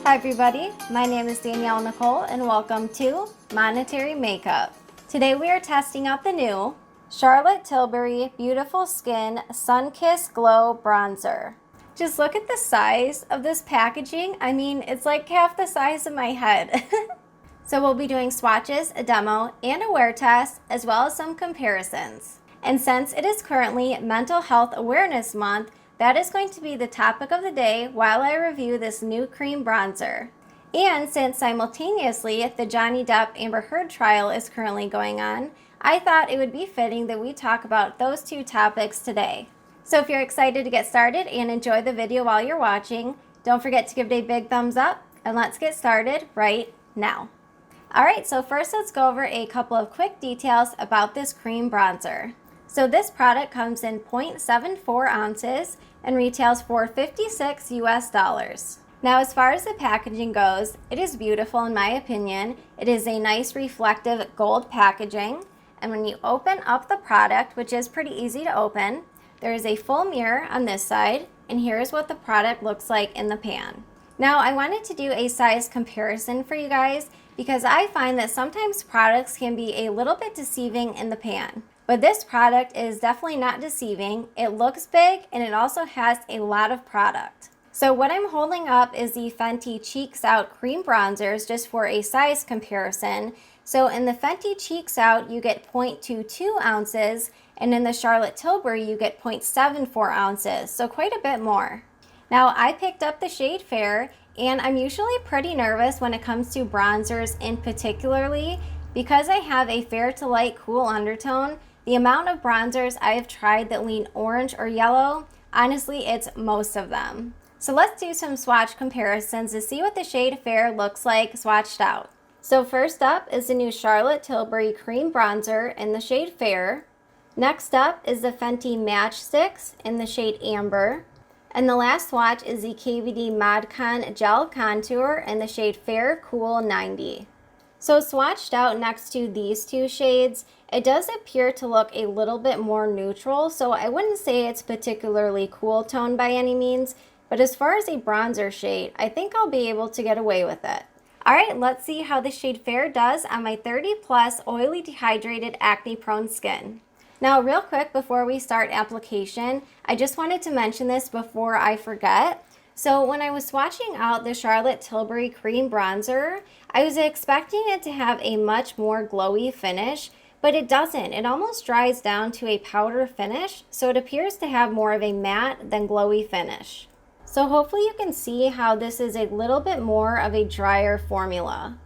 Hi everybody, my name is Danielle Nicole and welcome to Monetary Makeup. Today we are testing out the new Charlotte Tilbury Beautiful Skin Sun-Kissed Glow Bronzer. Just look at the size of this packaging. I mean, it's like half the size of my head. So we'll be doing swatches, a demo, and a wear test, as well as some comparisons. And since it is currently Mental Health Awareness Month, that is going to be the topic of the day while I review this new cream bronzer. And since simultaneously the Johnny Depp Amber Heard trial is currently going on, I thought it would be fitting that we talk about those two topics today. So if you're excited to get started and enjoy the video while you're watching, don't forget to give it a big thumbs up, and let's get started right now. Alright, so first let's go over a couple of quick details about this cream bronzer. So this product comes in 0.74 ounces and retails for $56 US. Now as far as the packaging goes, it is beautiful in my opinion. It is a nice reflective gold packaging, and when you open up the product, which is pretty easy to open, there is a full mirror on this side, and here's what the product looks like in the pan. Now I wanted to do a size comparison for you guys because I find that sometimes products can be a little bit deceiving in the pan. But this product is definitely not deceiving. It looks big and it also has a lot of product. So what I'm holding up is the Fenty Cheeks Out Cream Bronzers just for a size comparison. So in the Fenty Cheeks Out you get 0.22 ounces, and in the Charlotte Tilbury you get 0.74 ounces, so quite a bit more. Now I picked up the shade Fair, and I'm usually pretty nervous when it comes to bronzers in particularly because I have a fair to light cool undertone. The amount of bronzers I have tried that lean orange or yellow, honestly, it's most of them. So let's do some swatch comparisons to see what the shade Fair looks like swatched out. So first up is the new Charlotte Tilbury Cream Bronzer in the shade Fair. Next up is the Fenty Matchsticks in the shade Amber. And the last swatch is the KVD ModCon Gel Contour in the shade Fair Cool 90. So swatched out next to these two shades, it does appear to look a little bit more neutral, so I wouldn't say it's particularly cool tone by any means, but as far as a bronzer shade, I think I'll be able to get away with it. Alright, let's see how the shade Fair does on my 30 plus oily dehydrated acne prone skin. Now real quick before we start application, I just wanted to mention this before I forget. So when I was swatching out the Charlotte Tilbury Cream Bronzer, I was expecting it to have a much more glowy finish, but it doesn't. It almost dries down to a powder finish, so it appears to have more of a matte than glowy finish. So hopefully you can see how this is a little bit more of a drier formula.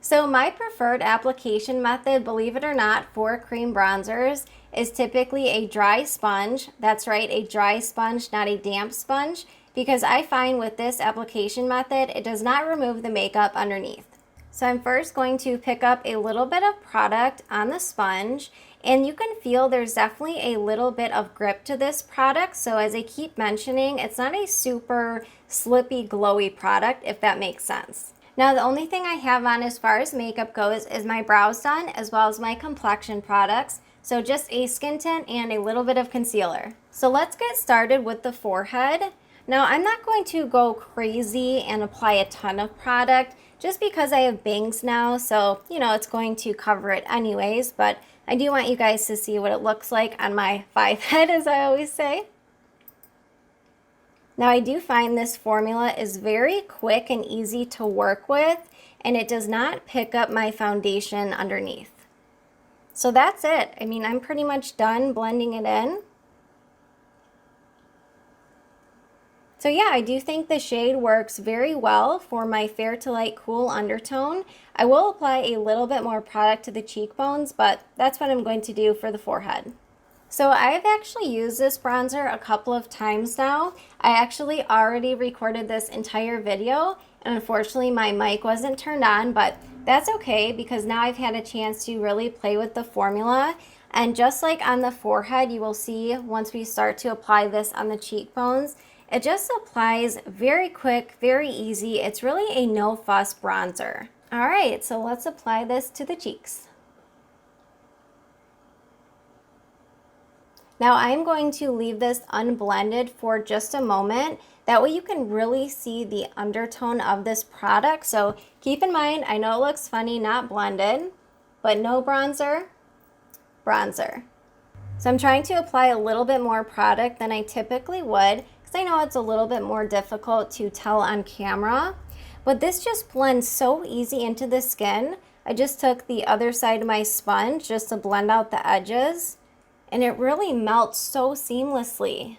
So my preferred application method, believe it or not, for cream bronzers is typically a dry sponge. That's right, a dry sponge, not a damp sponge, because I find with this application method, it does not remove the makeup underneath. So I'm first going to pick up a little bit of product on the sponge, and you can feel there's definitely a little bit of grip to this product. So as I keep mentioning, it's not a super slippy, glowy product, if that makes sense. Now the only thing I have on as far as makeup goes is my brows done, as well as my complexion products. So just a skin tint and a little bit of concealer. So let's get started with the forehead. Now I'm not going to go crazy and apply a ton of product just because I have bangs now, so you know it's going to cover it anyways, but I do want you guys to see what it looks like on my 5 head, as I always say. Now I do find this formula is very quick and easy to work with, and it does not pick up my foundation underneath. So that's it. I mean, I'm pretty much done blending it in. So yeah, I do think the shade works very well for my fair to light cool undertone. I will apply a little bit more product to the cheekbones, but that's what I'm going to do for the forehead. So I've actually used this bronzer a couple of times now. I actually already recorded this entire video, and unfortunately my mic wasn't turned on, but that's okay because now I've had a chance to really play with the formula. And just like on the forehead, you will see once we start to apply this on the cheekbones, it just applies very quick, very easy. It's really a no fuss bronzer. All right, so let's apply this to the cheeks. Now I'm going to leave this unblended for just a moment That way you can really see the undertone of this product. So keep in mind, I know it looks funny, not blended, but no bronzer, bronzer. So I'm trying to apply a little bit more product than I typically would, because I know it's a little bit more difficult to tell on camera. But this just blends so easy into the skin. I just took the other side of my sponge just to blend out the edges, and it really melts so seamlessly.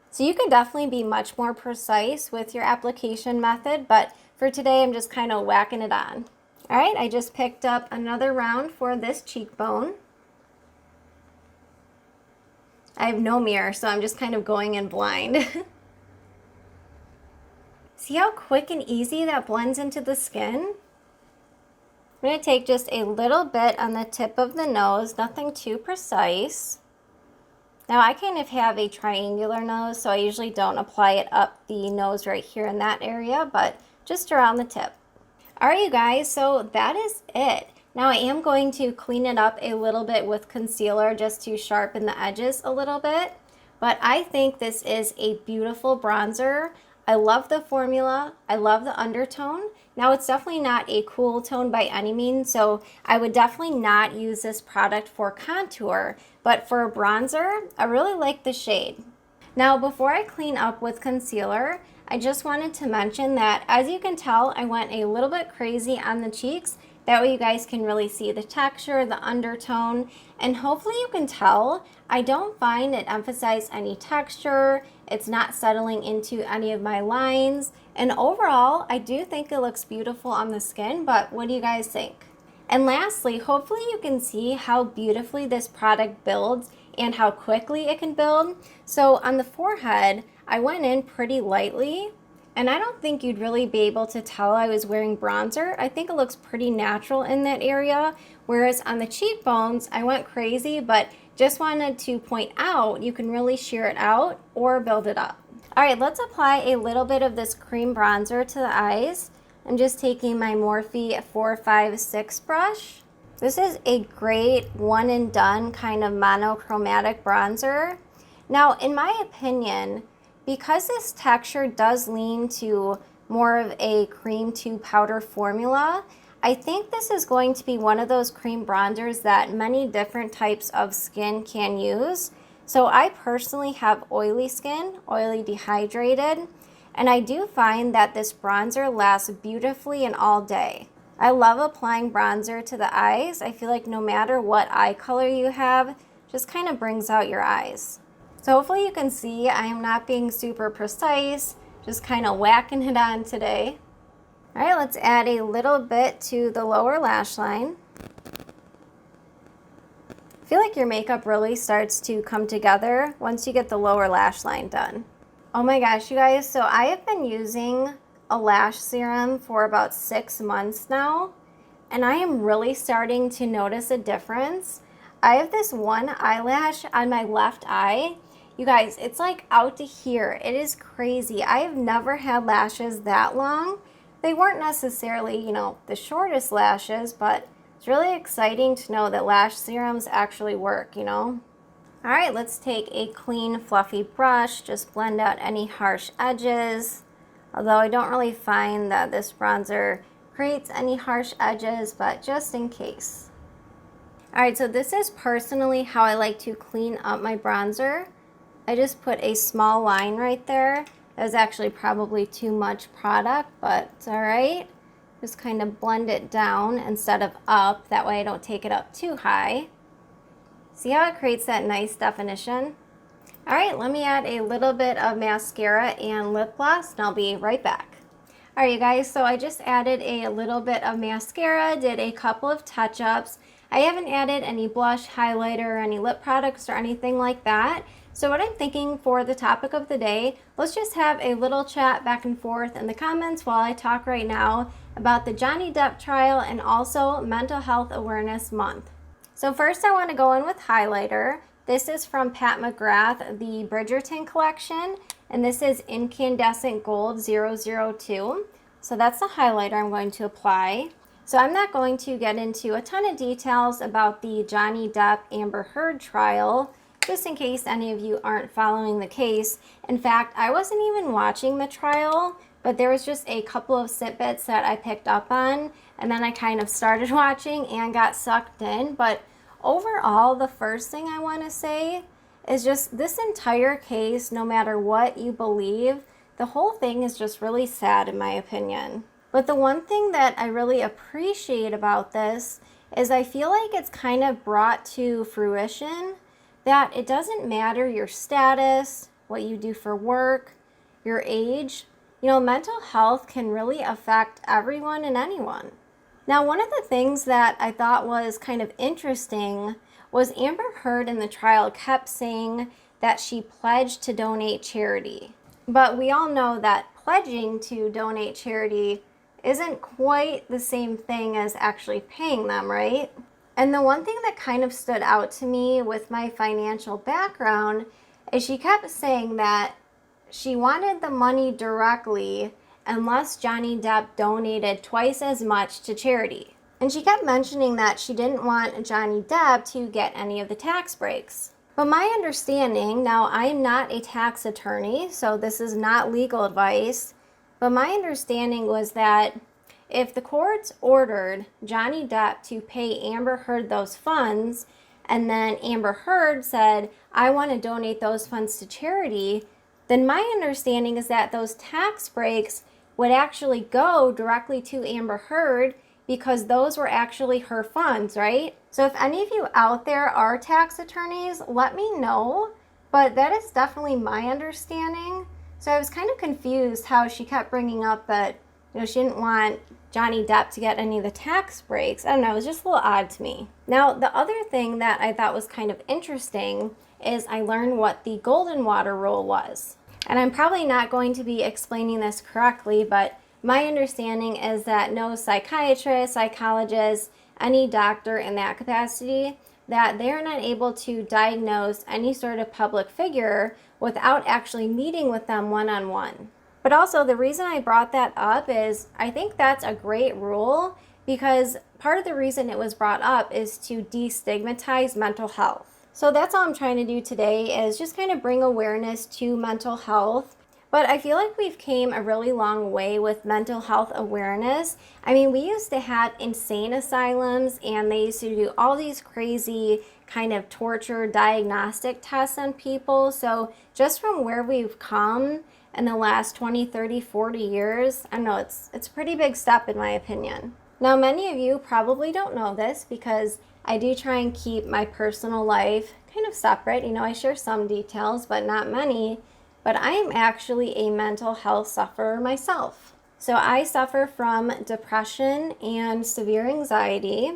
So you can definitely be much more precise with your application method, but for today I'm just kind of whacking it on. All right, I just picked up another round for this cheekbone. I have no mirror, so I'm just kind of going in blind. See how quick and easy that blends into the skin? I'm going to take just a little bit on the tip of the nose, nothing too precise. Now I kind of have a triangular nose, so I usually don't apply it up the nose right here in that area, but just around the tip. All right, you guys, so that is it. Now I am going to clean it up a little bit with concealer just to sharpen the edges a little bit, but I think this is a beautiful bronzer. I love the formula. I love the undertone. Now it's definitely not a cool tone by any means, so I would definitely not use this product for contour, but for a bronzer, I really like the shade. Now before I clean up with concealer, I just wanted to mention that as you can tell, I went a little bit crazy on the cheeks. That way you guys can really see the texture, the undertone, and hopefully you can tell I don't find it emphasized any texture. It's not settling into any of my lines. And overall, I do think it looks beautiful on the skin, but what do you guys think? And lastly, hopefully you can see how beautifully this product builds and how quickly it can build. So on the forehead, I went in pretty lightly, and I don't think you'd really be able to tell I was wearing bronzer. I think it looks pretty natural in that area. Whereas on the cheekbones, I went crazy, but just wanted to point out you can really sheer it out or build it up. All right, let's apply a little bit of this cream bronzer to the eyes. I'm just taking my Morphe 456 brush. This is a great one and done kind of monochromatic bronzer. Now, in my opinion, because this texture does lean to more of a cream to powder formula, I think this is going to be one of those cream bronzers that many different types of skin can use. So I personally have oily skin, oily dehydrated, and I do find that this bronzer lasts beautifully and all day. I love applying bronzer to the eyes. I feel like no matter what eye color you have, just kind of brings out your eyes. So hopefully you can see I am not being super precise, just kind of whacking it on today. All right, let's add a little bit to the lower lash line. I feel like your makeup really starts to come together once you get the lower lash line done. Oh my gosh, you guys, so I have been using a lash serum for about 6 months now, and I am really starting to notice a difference. I have this one eyelash on my left eye. You guys, it's like out to here. It is crazy. I have never had lashes that long. They weren't necessarily, you know, the shortest lashes, but it's really exciting to know that lash serums actually work, you know? All right, let's take a clean, fluffy brush, just blend out any harsh edges. Although I don't really find that this bronzer creates any harsh edges, but just in case. All right, so this is personally how I like to clean up my bronzer. I just put a small line right there. That was actually probably too much product, but it's all right. Just kind of blend it down instead of up. That way I don't take it up too high. See how it creates that nice definition? All right, let me add a little bit of mascara and lip gloss, and I'll be right back. All right, you guys, so I just added a little bit of mascara, did a couple of touch-ups. I haven't added any blush, highlighter, or any lip products or anything like that. So what I'm thinking for the topic of the day, let's just have a little chat back and forth in the comments while I talk right now about the Johnny Depp trial and also Mental Health Awareness Month. So first I want to go in with highlighter. This is from Pat McGrath, the Bridgerton collection, and this is Incandescent Gold 002. So that's the highlighter I'm going to apply. So I'm not going to get into a ton of details about the Johnny Depp Amber Heard trial, just in case any of you aren't following the case. In fact, I wasn't even watching the trial, but there was just a couple of snippets that I picked up on, and then I kind of started watching and got sucked in. But overall, the first thing I want to say is just this entire case, no matter what you believe, the whole thing is just really sad in my opinion. But the one thing that I really appreciate about this is I feel like it's kind of brought to fruition that it doesn't matter your status, what you do for work, your age. You know, mental health can really affect everyone and anyone. Now, one of the things that I thought was kind of interesting was Amber Heard in the trial kept saying that she pledged to donate charity. But we all know that pledging to donate charity isn't quite the same thing as actually paying them, right? And the one thing that kind of stood out to me with my financial background is she kept saying that she wanted the money directly unless Johnny Depp donated twice as much to charity. And she kept mentioning that she didn't want Johnny Depp to get any of the tax breaks. But my understanding, now I am not a tax attorney, so this is not legal advice, but my understanding was that if the courts ordered Johnny Depp to pay Amber Heard those funds, and then Amber Heard said, I want to donate those funds to charity, then my understanding is that those tax breaks would actually go directly to Amber Heard because those were actually her funds, right? So if any of you out there are tax attorneys, let me know, but that is definitely my understanding. So I was kind of confused how she kept bringing up that, you know, she didn't want Johnny Depp to get any of the tax breaks. I don't know, it was just a little odd to me. Now, the other thing that I thought was kind of interesting is I learned what the golden water rule was. And I'm probably not going to be explaining this correctly, but my understanding is that no psychiatrist, psychologist, any doctor in that capacity, that they're not able to diagnose any sort of public figure without actually meeting with them one-on-one. But also the reason I brought that up is I think that's a great rule because part of the reason it was brought up is to destigmatize mental health. So that's all I'm trying to do today is just kind of bring awareness to mental health. But I feel like we've came a really long way with mental health awareness. I mean, we used to have insane asylums and they used to do all these crazy kind of torture diagnostic tests on people. So just from where we've come in the last 20, 30, 40 years, I know it's a pretty big step in my opinion. Now, many of you probably don't know this because I do try and keep my personal life kind of separate. You know, I share some details, but not many. But I am actually a mental health sufferer myself. So I suffer from depression and severe anxiety.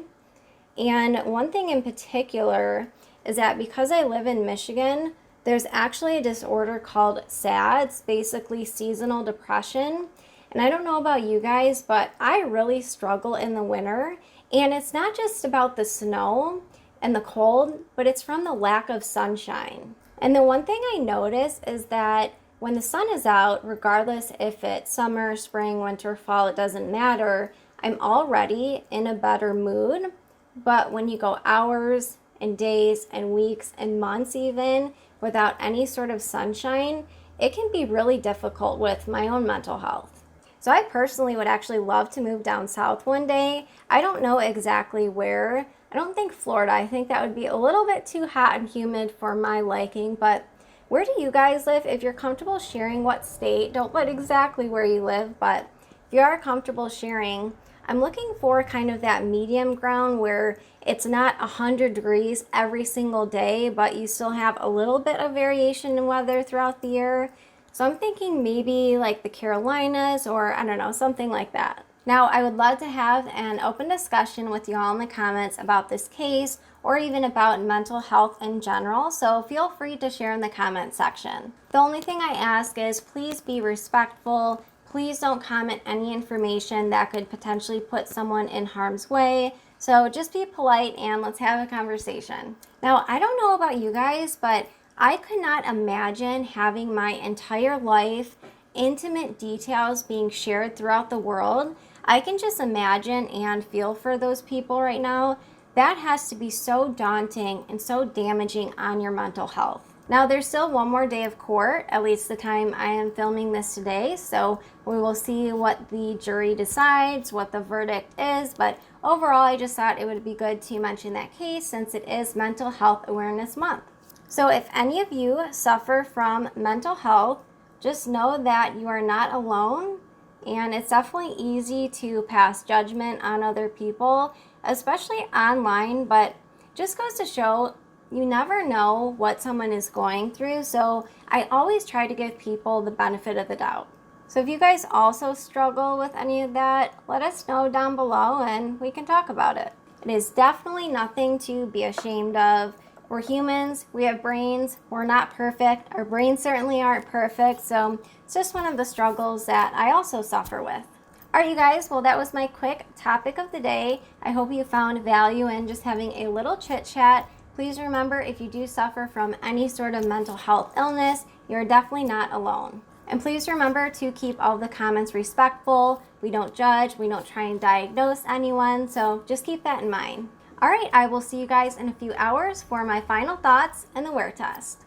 And one thing in particular is that because I live in Michigan, there's actually a disorder called SADS, basically seasonal depression. And I don't know about you guys, but I really struggle in the winter. And it's not just about the snow and the cold, but it's from the lack of sunshine. And the one thing I notice is that when the sun is out, regardless if it's summer, spring, winter, fall, it doesn't matter, I'm already in a better mood. But when you go hours and days and weeks and months even without any sort of sunshine, it can be really difficult with my own mental health. So I personally would actually love to move down south one day. I don't know exactly where. I don't think Florida. I think that would be a little bit too hot and humid for my liking, but where do you guys live? If you're comfortable sharing what state, don't put exactly where you live, but if you are comfortable sharing, I'm looking for kind of that medium ground where it's not 100 degrees every single day, but you still have a little bit of variation in weather throughout the year. So I'm thinking maybe like the Carolinas or I don't know, something like that. Now, I would love to have an open discussion with you all in the comments about this case or even about mental health in general, so feel free to share in the comment section. The only thing I ask is please be respectful. Please don't comment any information that could potentially put someone in harm's way. So just be polite and let's have a conversation. Now, I don't know about you guys, but I could not imagine having my entire life, intimate details being shared throughout the world. I can just imagine and feel for those people right now that has to be so daunting and so damaging on your mental health. Now, there's still one more day of court, at least the time I am filming this today, so we will see what the jury decides, what the verdict is, but overall, I just thought it would be good to mention that case since it is Mental Health Awareness Month. So if any of you suffer from mental health, just know that you are not alone, and it's definitely easy to pass judgment on other people, especially online, but just goes to show you never know what someone is going through, so I always try to give people the benefit of the doubt. So if you guys also struggle with any of that, let us know down below and we can talk about it. It is definitely nothing to be ashamed of. We're humans, we have brains, we're not perfect. Our brains certainly aren't perfect, so it's just one of the struggles that I also suffer with. All right, you guys, well, that was my quick topic of the day. I hope you found value in just having a little chit chat. Please remember, if you do suffer from any sort of mental health illness, you're definitely not alone. And please remember to keep all the comments respectful. We don't judge, we don't try and diagnose anyone, so just keep that in mind. All right, I will see you guys in a few hours for my final thoughts and the wear test.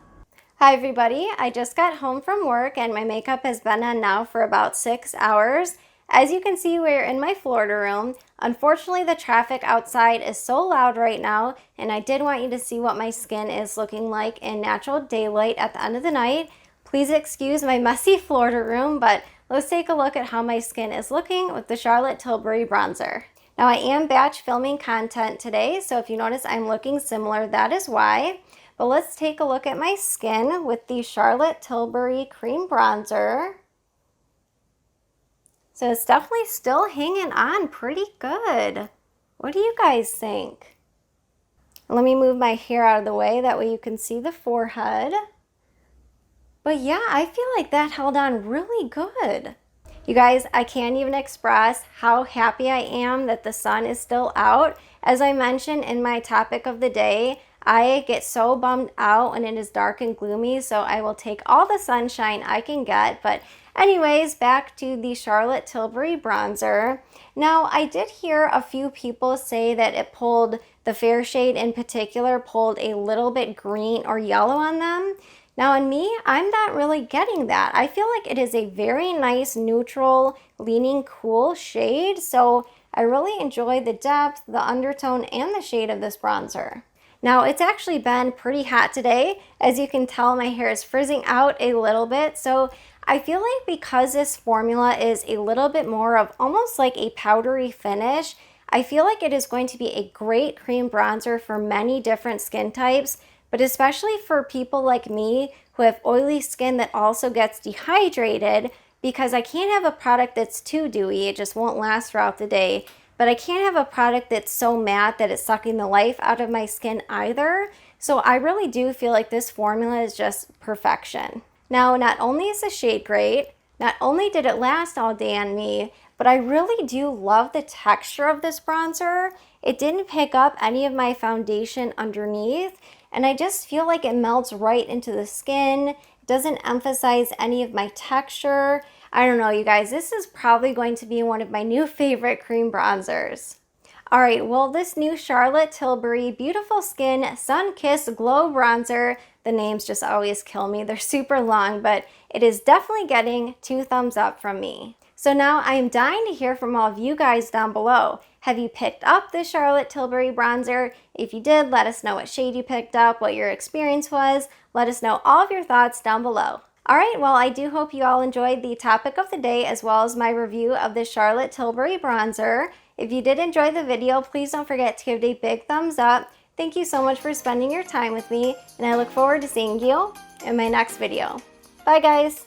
Hi everybody, I just got home from work and my makeup has been on now for about 6 hours. As you can see, we're in my Florida room. Unfortunately, the traffic outside is so loud right now, and I did want you to see what my skin is looking like in natural daylight at the end of the night. Please excuse my messy Florida room, but let's take a look at how my skin is looking with the Charlotte Tilbury bronzer. Now, I am batch filming content today, so if you notice I'm looking similar, that is why. But let's take a look at my skin with the Charlotte Tilbury cream bronzer. So it's definitely still hanging on pretty good. What do you guys think? Let me move my hair out of the way, that way you can see the forehead. But yeah, I feel like that held on really good. You guys, I can't even express how happy I am that the sun is still out. As I mentioned in my topic of the day, I get so bummed out when it is dark and gloomy, so I will take all the sunshine I can get. But anyways, back to the Charlotte Tilbury bronzer. Now, I did hear a few people say that it pulled, the fair shade in particular, pulled a little bit green or yellow on them. Now, in me, I'm not really getting that. I feel like it is a very nice, neutral, leaning cool shade, so I really enjoy the depth, the undertone, and the shade of this bronzer. Now, it's actually been pretty hot today. As you can tell, my hair is frizzing out a little bit, so I feel like because this formula is a little bit more of almost like a powdery finish, I feel like it is going to be a great cream bronzer for many different skin types, but especially for people like me who have oily skin that also gets dehydrated, because I can't have a product that's too dewy, it just won't last throughout the day. But I can't have a product that's so matte that it's sucking the life out of my skin either. So I really do feel like this formula is just perfection. Now, not only is the shade great, not only did it last all day on me, but I really do love the texture of this bronzer. It didn't pick up any of my foundation underneath, and I just feel like it melts right into the skin. It doesn't emphasize any of my texture. I don't know, you guys, this is probably going to be one of my new favorite cream bronzers. All right, well, this new Charlotte Tilbury Beautiful Skin Sun Kiss Glow Bronzer, the names just always kill me. They're super long, but it is definitely getting 2 thumbs up from me. So now I am dying to hear from all of you guys down below. Have you picked up the Charlotte Tilbury bronzer? If you did, let us know what shade you picked up, what your experience was. Let us know all of your thoughts down below. All right, well, I do hope you all enjoyed the topic of the day as well as my review of the Charlotte Tilbury bronzer. If you did enjoy the video, please don't forget to give it a big thumbs up. Thank you so much for spending your time with me, and I look forward to seeing you in my next video. Bye, guys.